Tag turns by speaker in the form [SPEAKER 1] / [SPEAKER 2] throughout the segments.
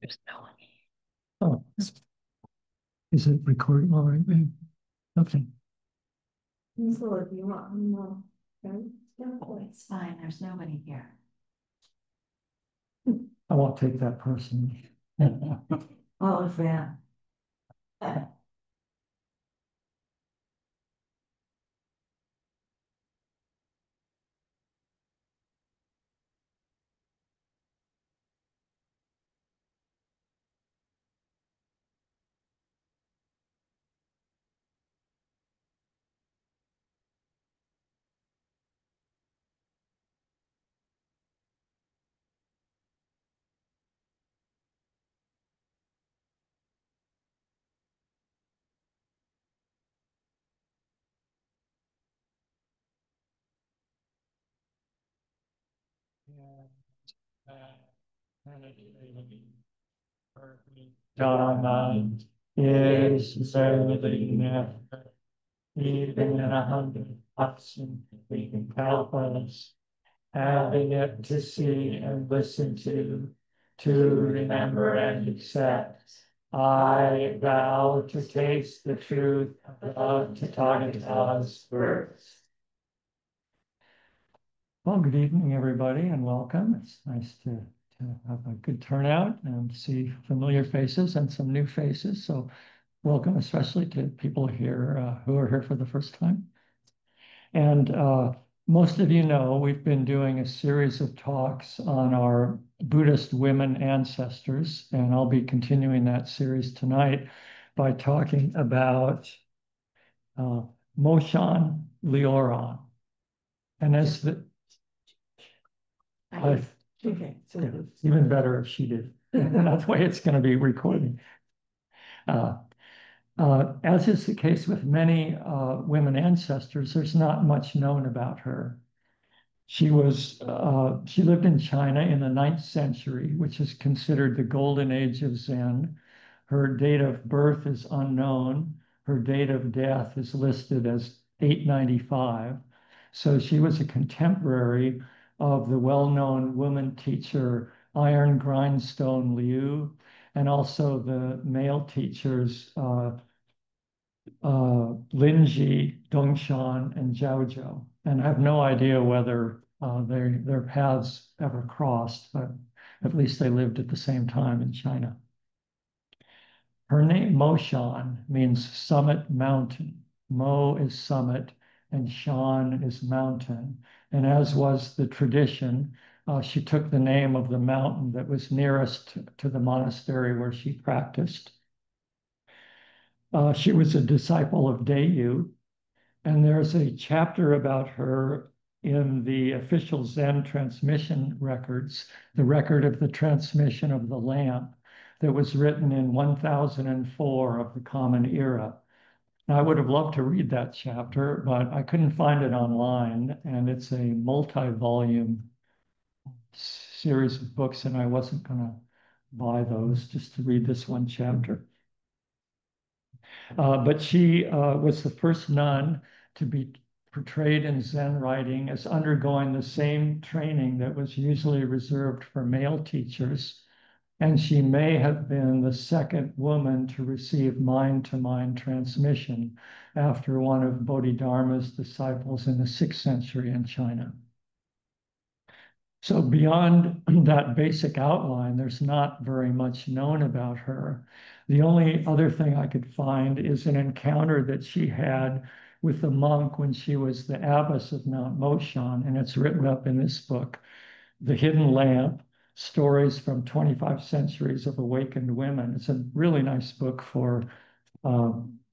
[SPEAKER 1] There's no one. Oh, is it recording all right, babe? Okay.
[SPEAKER 2] So if you want more, okay?
[SPEAKER 3] Oh, it's fine. There's nobody here.
[SPEAKER 1] I won't take that personally.
[SPEAKER 3] Oh, yeah.
[SPEAKER 1] Dharma is certainly never, even in 100,000, we can help us, having it to see and listen to remember and accept. I vow to taste the truth of Tathagata's words. Well, good evening, everybody, and welcome. It's nice to have a good turnout and see familiar faces and some new faces. So welcome, especially to people here who are here for the first time. And most of you know we've been doing a series of talks on our Buddhist women ancestors, and I'll be continuing that series tonight by talking about Moshan Liaoran. And as the
[SPEAKER 3] Okay, so
[SPEAKER 1] it's even better if she did. That's why it's going to be recorded. As is the case with many women ancestors, there's not much known about her. She lived in China in the 9th century, which is considered the golden age of Zen. Her date of birth is unknown. Her date of death is listed as 895. So she was a contemporary of the well-known woman teacher Iron Grindstone Liu, and also the male teachers Linji, Dongshan, and Zhaozhou. And I have no idea whether their paths ever crossed, but at least they lived at the same time in China. Her name, Moshan, means summit mountain. Mo is summit, and Shan is mountain. And as was the tradition, she took the name of the mountain that was nearest to the monastery where she practiced. She was a disciple of Deyu, and there's a chapter about her in the official Zen transmission records, the record of the transmission of the lamp that was written in 1004 of the Common Era. Now, I would have loved to read that chapter, but I couldn't find it online, and it's a multi-volume series of books, and I wasn't going to buy those just to read this one chapter. But she was the first nun to be portrayed in Zen writing as undergoing the same training that was usually reserved for male teachers. And she may have been the second woman to receive mind-to-mind transmission after one of Bodhidharma's disciples in the 6th century in China. So beyond that basic outline, there's not very much known about her. The only other thing I could find is an encounter that she had with a monk when she was the abbess of Mount Moshan, and it's written up in this book, The Hidden Lamp, Stories from 25 Centuries of Awakened Women. It's a really nice book for,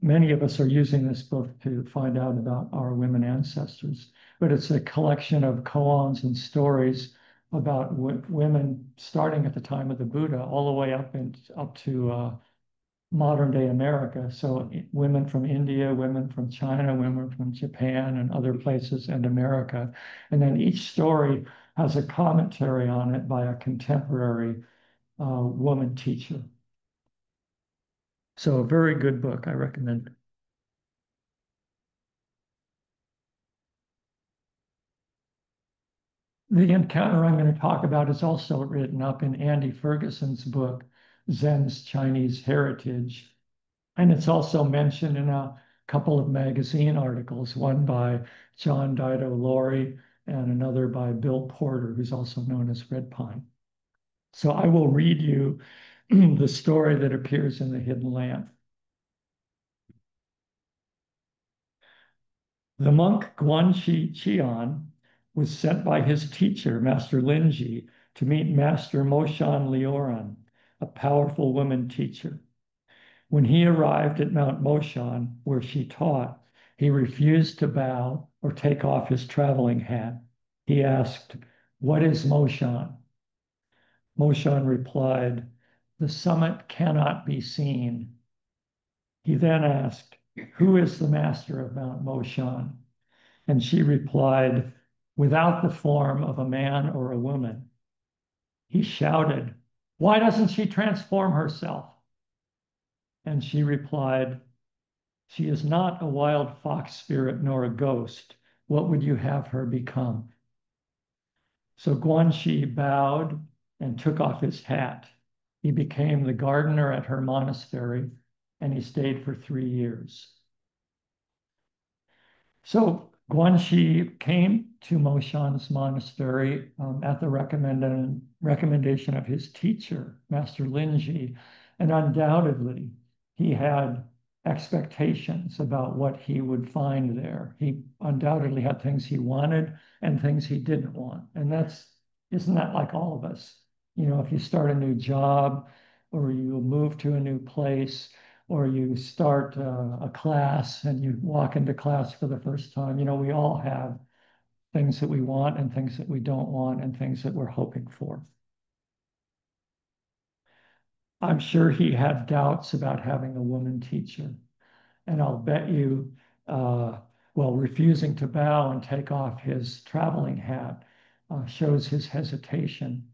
[SPEAKER 1] many of us are using this book to find out about our women ancestors, but it's a collection of koans and stories about women starting at the time of the Buddha all the way up to modern day America. So women from India, women from China, women from Japan and other places and America. And then each story has a commentary on it by a contemporary woman teacher. So a very good book, I recommend it. The encounter I'm going to talk about is also written up in Andy Ferguson's book, Zen's Chinese heritage. And it's also mentioned in a couple of magazine articles, one by John Dido Laurie and another by Bill Porter, who's also known as Red Pine. So I will read you the story that appears in the Hidden Lamp. The monk Guanxi Qian was sent by his teacher, Master Linji, to meet Master Moshan Liaoran, a powerful woman teacher. When he arrived at Mount Moshan, where she taught, he refused to bow or take off his traveling hat. He asked, "What is Moshan?" Moshan replied, "The summit cannot be seen." He then asked, "Who is the master of Mount Moshan?" And she replied, "Without the form of a man or a woman." He shouted, "Why doesn't she transform herself?" And she replied, "She is not a wild fox spirit nor a ghost. What would you have her become?" So Guanxi bowed and took off his hat. He became the gardener at her monastery, and he stayed for 3 years. So Guanxi came to Moshan's monastery at the recommendation of his teacher, Master Linji, and undoubtedly he had expectations about what he would find there. He undoubtedly had things he wanted and things he didn't want. And isn't that like all of us? You know, if you start a new job or you move to a new place, or you start a class and you walk into class for the first time, you know, we all have things that we want and things that we don't want and things that we're hoping for. I'm sure he had doubts about having a woman teacher. And I'll bet you, refusing to bow and take off his traveling hat shows his hesitation.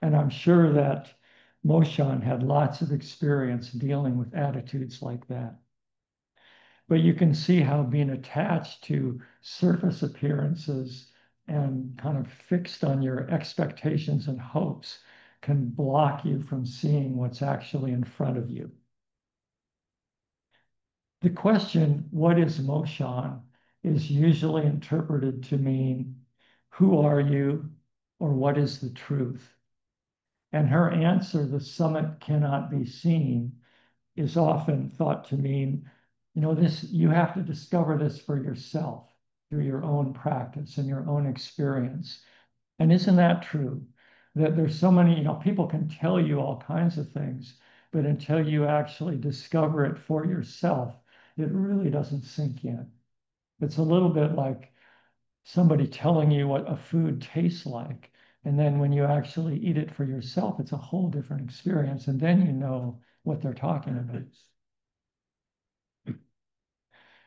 [SPEAKER 1] And I'm sure that Moshan had lots of experience dealing with attitudes like that. But you can see how being attached to surface appearances and kind of fixed on your expectations and hopes can block you from seeing what's actually in front of you. The question, "What is Moshan?" is usually interpreted to mean, "Who are you?" or "What is the truth?" And her answer, "The summit cannot be seen," is often thought to mean, you know, you have to discover this for yourself through your own practice and your own experience. And isn't that true? That there's so many, you know, people can tell you all kinds of things, but until you actually discover it for yourself, it really doesn't sink in. It's a little bit like somebody telling you what a food tastes like. And then when you actually eat it for yourself, it's a whole different experience. And then you know what they're talking about.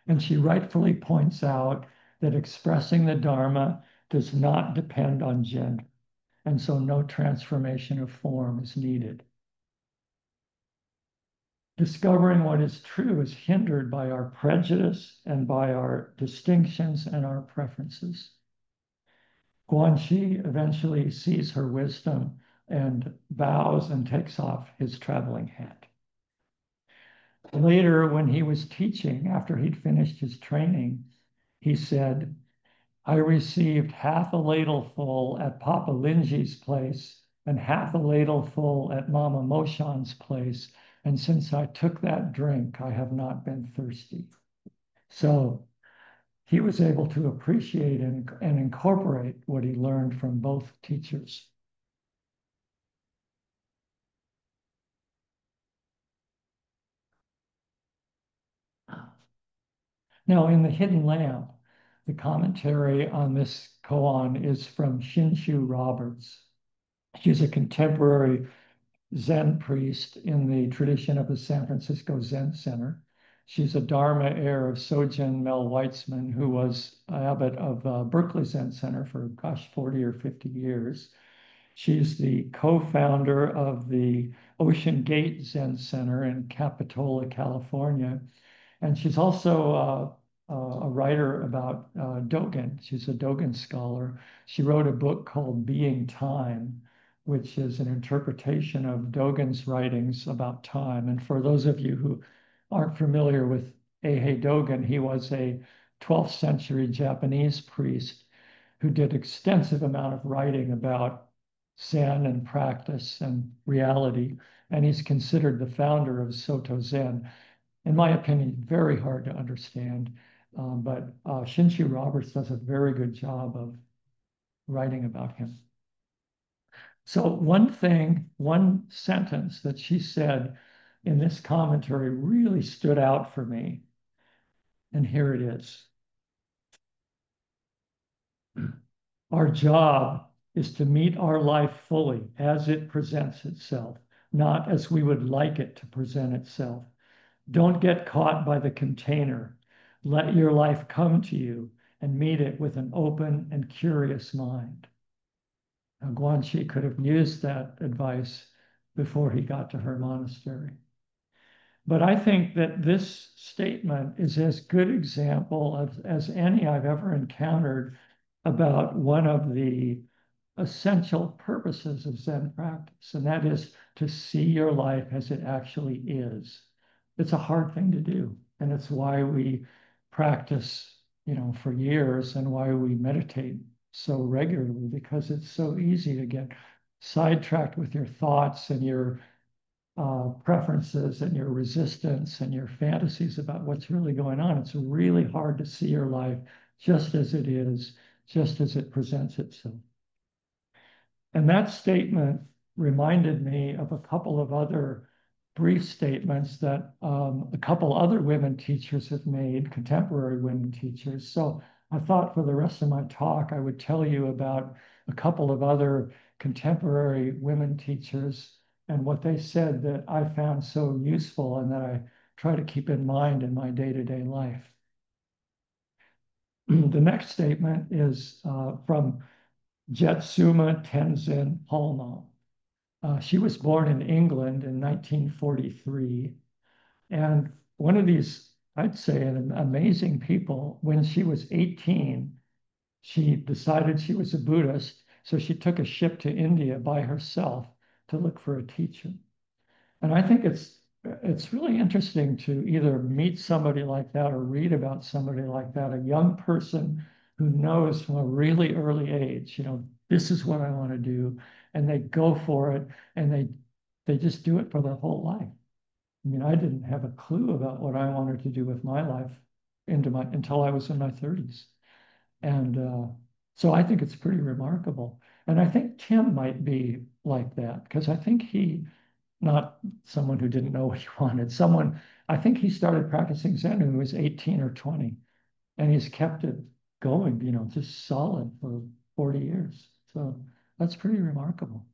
[SPEAKER 1] And she rightfully points out that expressing the Dharma does not depend on gender. And so no transformation of form is needed. Discovering what is true is hindered by our prejudice and by our distinctions and our preferences. Guanxi eventually sees her wisdom and bows and takes off his traveling hat. Later, when he was teaching, after he'd finished his training, he said, "I received half a ladleful at Papa Linji's place and half a ladleful at Mama Moshan's place. And since I took that drink, I have not been thirsty." So he was able to appreciate and incorporate what he learned from both teachers. Now, in the Hidden Lamp, the commentary on this koan is from Shinshu Roberts. She's a contemporary Zen priest in the tradition of the San Francisco Zen Center. She's a Dharma heir of Sojin Mel Weitzman, who was abbot of Berkeley Zen Center for, 40 or 50 years. She's the co-founder of the Ocean Gate Zen Center in Capitola, California. And she's also a writer about Dogen. She's a Dogen scholar. She wrote a book called Being Time, which is an interpretation of Dogen's writings about time. And for those of you who aren't familiar with Eihei Dogen, he was a 12th century Japanese priest who did extensive amount of writing about Zen and practice and reality. And he's considered the founder of Soto Zen. In my opinion, very hard to understand. But Shinshu Roberts does a very good job of writing about him. So one sentence that she said in this commentary really stood out for me. And here it is. Our job is to meet our life fully as it presents itself, not as we would like it to present itself. Don't get caught by the container. Let your life come to you and meet it with an open and curious mind. Now, Guanxi could have used that advice before he got to her monastery. But I think that this statement is as good example as any I've ever encountered about one of the essential purposes of Zen practice, and that is to see your life as it actually is. It's a hard thing to do, and it's why we practice, for years, and why we meditate so regularly, because it's so easy to get sidetracked with your thoughts and your preferences and your resistance and your fantasies about what's really going on. It's really hard to see your life just as it is, just as it presents itself. And that statement reminded me of a couple of other brief statements that a couple other women teachers have made, contemporary women teachers. So I thought for the rest of my talk, I would tell you about a couple of other contemporary women teachers and what they said that I found so useful and that I try to keep in mind in my day-to-day life. The next statement is from Jetsuma Tenzin Palmo. She was born in England in 1943. And one of these, I'd say, an amazing people, when she was 18, she decided she was a Buddhist. So she took a ship to India by herself to look for a teacher. And I think it's really interesting to either meet somebody like that or read about somebody like that, a young person who knows from a really early age, this is what I want to do, and they go for it, and they just do it for their whole life. I mean, I didn't have a clue about what I wanted to do with my life until I was in my 30s. And so I think it's pretty remarkable. And I think Tim might be like that, because I think not someone who didn't know what he wanted, I think he started practicing Zen when he was 18 or 20, and he's kept it going, just solid for 40 years. So that's pretty remarkable.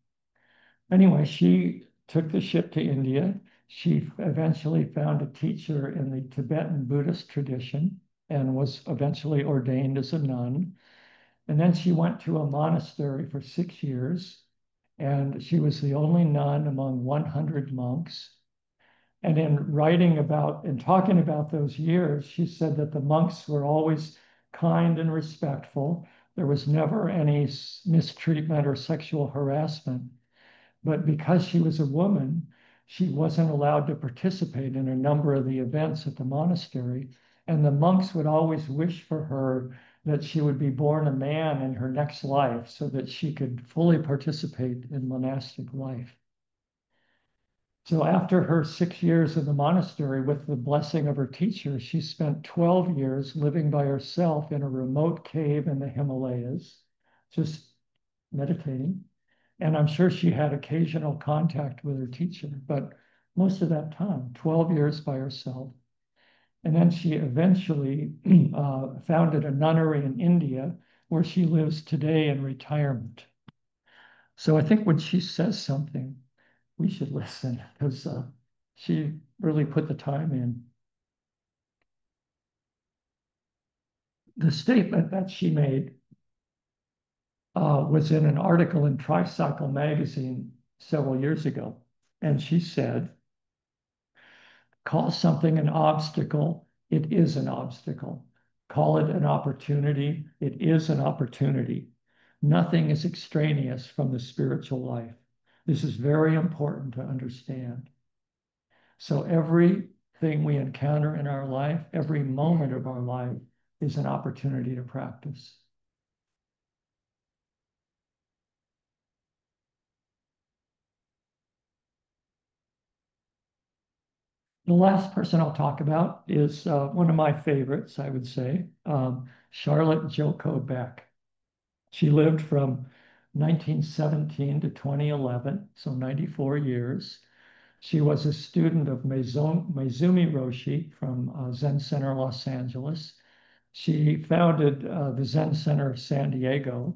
[SPEAKER 1] Anyway, she took the ship to India. She eventually found a teacher in the Tibetan Buddhist tradition and was eventually ordained as a nun. And then she went to a monastery for 6 years, and she was the only nun among 100 monks. And in writing about and talking about those years, she said that the monks were always kind and respectful. There was never any mistreatment or sexual harassment. But because she was a woman, she wasn't allowed to participate in a number of the events at the monastery. And the monks would always wish for her that she would be born a man in her next life so that she could fully participate in monastic life. So after her 6 years in the monastery with the blessing of her teacher, she spent 12 years living by herself in a remote cave in the Himalayas, just meditating. And I'm sure she had occasional contact with her teacher, but most of that time, 12 years by herself. And then she eventually founded a nunnery in India where she lives today in retirement. So I think when she says something, we should listen, because she really put the time in. The statement that she made was in an article in Tricycle magazine several years ago. And she said, call something an obstacle, it is an obstacle. Call it an opportunity, it is an opportunity. Nothing is extraneous from the spiritual life. This is very important to understand. So everything we encounter in our life, every moment of our life is an opportunity to practice. The last person I'll talk about is one of my favorites, I would say, Charlotte Joko Beck. She lived from 1917 to 2011, so 94 years. She was a student of Maizumi Roshi from Zen Center Los Angeles. She founded the Zen Center of San Diego,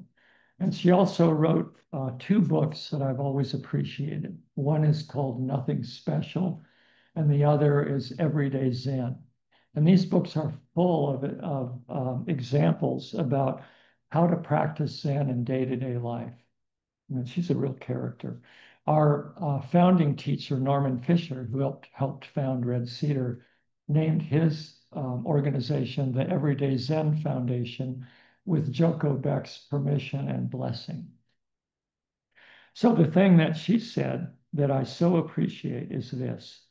[SPEAKER 1] and she also wrote two books that I've always appreciated. One is called Nothing Special, and the other is Everyday Zen. And these books are full of examples about how to practice Zen in day-to-day life. I mean, she's a real character. Our founding teacher, Norman Fisher, who helped found Red Cedar, named his organization the Everyday Zen Foundation with Joko Beck's permission and blessing. So the thing that she said that I so appreciate is this.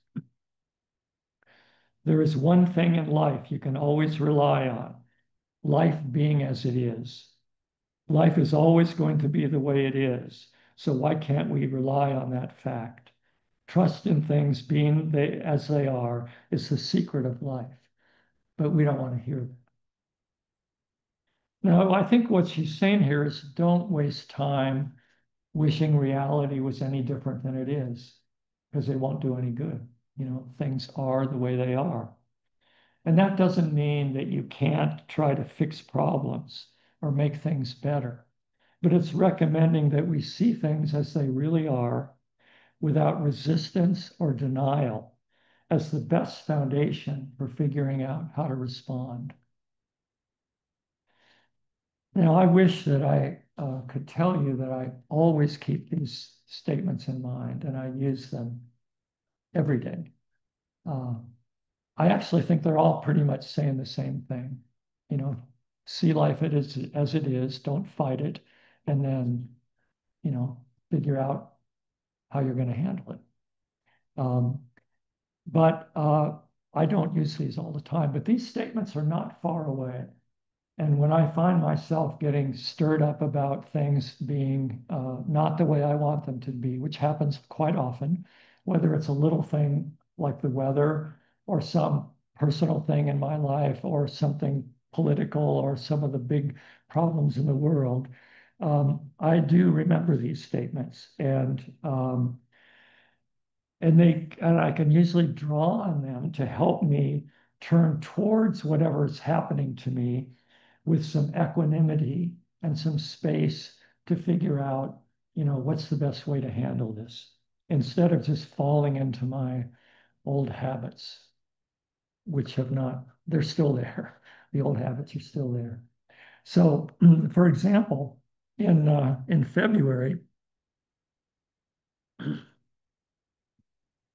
[SPEAKER 1] There is one thing in life you can always rely on, life being as it is. Life is always going to be the way it is. So why can't we rely on that fact? Trust in things being as they are is the secret of life. But we don't want to hear that. Now, I think what she's saying here is don't waste time wishing reality was any different than it is, because it won't do any good. You know, things are the way they are. And that doesn't mean that you can't try to fix problems or make things better. But it's recommending that we see things as they really are without resistance or denial as the best foundation for figuring out how to respond. Now, I wish that I could tell you that I always keep these statements in mind and I use them every day. I actually think they're all pretty much saying the same thing. You know, see life as it is, don't fight it, and then, you know, figure out how you're going to handle it. But I don't use these all the time, but these statements are not far away. And when I find myself getting stirred up about things being not the way I want them to be, which happens quite often, whether it's a little thing like the weather or some personal thing in my life or something political or some of the big problems in the world, I do remember these statements. And I can usually draw on them to help me turn towards whatever is happening to me with some equanimity and some space to figure out, you know, what's the best way to handle this instead of just falling into my old habits, which have not, they're still there. The old habits are still there. So, for example, in February,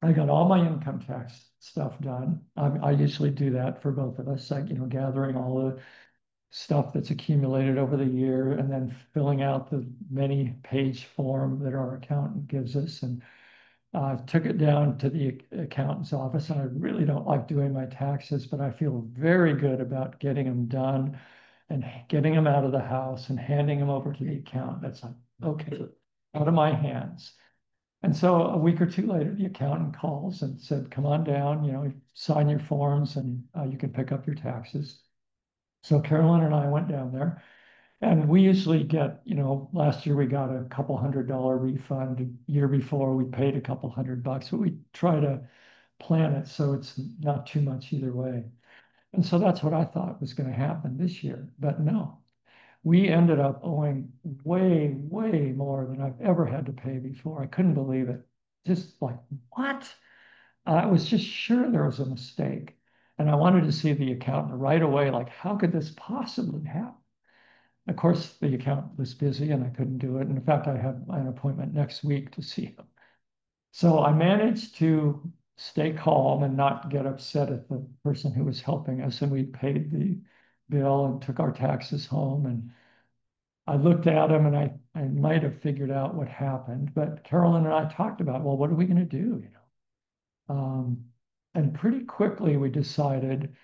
[SPEAKER 1] I got all my income tax stuff done. I usually do that for both of us, like, you know, gathering all the stuff that's accumulated over the year and then filling out the many page form that our accountant gives us. And took it down to the accountant's office. And I really don't like doing my taxes, but I feel very good about getting them done and getting them out of the house and handing them over to the accountant. That's like, okay, out of my hands. And so a week or two later, the accountant calls and said, come on down, you know, sign your forms and you can pick up your taxes. So Carolyn and I went down there and we usually get, you know, last year we got a couple $100 refund. Year before we paid a couple $100, but we try to plan it so it's not too much either way. And so that's what I thought was going to happen this year, but no. We ended up owing way, way more than I've ever had to pay before. I couldn't believe it. Just like, what? I was just sure there was a mistake. And I wanted to see the accountant right away, like, how could this possibly happen? Of course, the accountant was busy and I couldn't do it. And in fact, I have an appointment next week to see him. So I managed to stay calm and not get upset at the person who was helping us. And we paid the bill and took our taxes home. And I looked at him and I might have figured out what happened, but Carolyn and I talked about, well, what are we going to do? And pretty quickly we decided,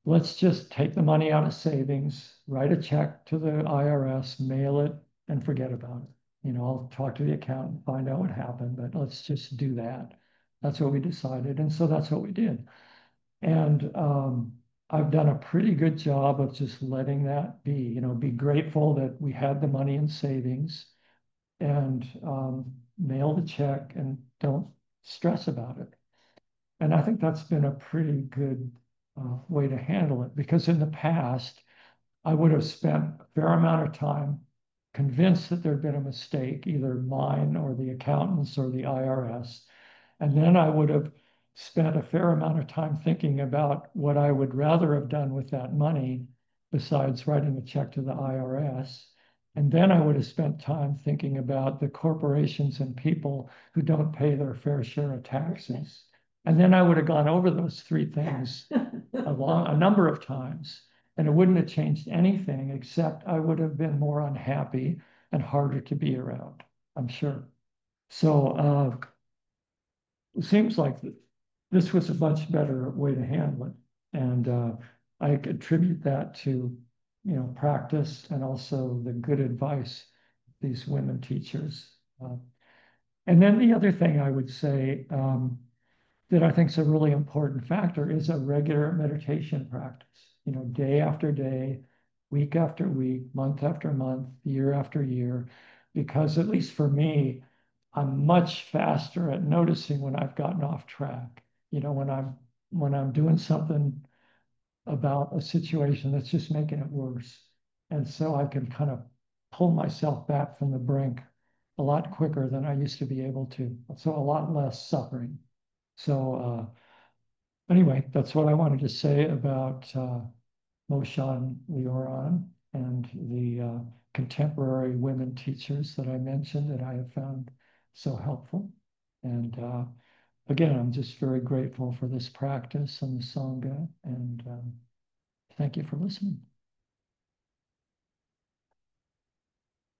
[SPEAKER 1] let's just take the money out of savings, write a check to the IRS, mail it, and forget about it. I'll talk to the accountant, find out what happened, but let's just do that. That's what we decided. And so that's what we did. And I've done a pretty good job of just letting that be grateful that we had the money in savings and mail the check and don't stress about it. And I think that's been a pretty good way to handle it, because in the past, I would have spent a fair amount of time convinced that there'd been a mistake, either mine or the accountants or the IRS. And then I would have spent a fair amount of time thinking about what I would rather have done with that money besides writing a check to the IRS. And then I would have spent time thinking about the corporations and people who don't pay their fair share of taxes. And then I would have gone over those three things a number of times, and it wouldn't have changed anything except I would have been more unhappy and harder to be around, I'm sure. So it seems like this was a much better way to handle it. And I attribute that to, practice and also the good advice these women teachers. And then the other thing I would say that I think is a really important factor is a regular meditation practice, day after day, week after week, month after month, year after year, because at least for me, I'm much faster at noticing when I've gotten off track. When I'm doing something about a situation that's just making it worse. And so I can kind of pull myself back from the brink a lot quicker than I used to be able to. So a lot less suffering. So anyway, that's what I wanted to say about Moshan Liaoran and the contemporary women teachers that I mentioned that I have found so helpful. And again, I'm just very grateful for this practice and the Sangha, and thank you for listening.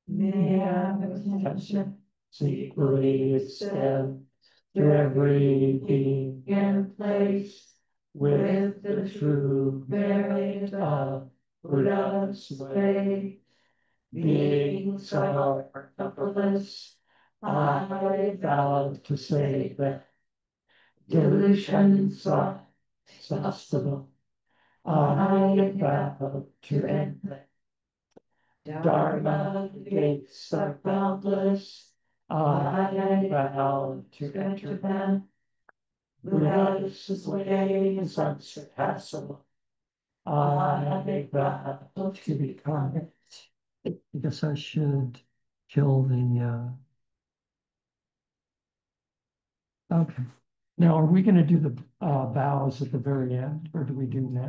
[SPEAKER 3] May our attention secretly extend to every being and place with the true merit of Buddha's way. Beings are helpless, I vow to say that delusions are exhaustible. I vow to end them. Dharma gates are boundless, I vow to enter them. Buddha's way is unsurpassable, I vow to become it. I guess I should kill the, okay. Now, are we going to do the vows at the very end, or do we do now?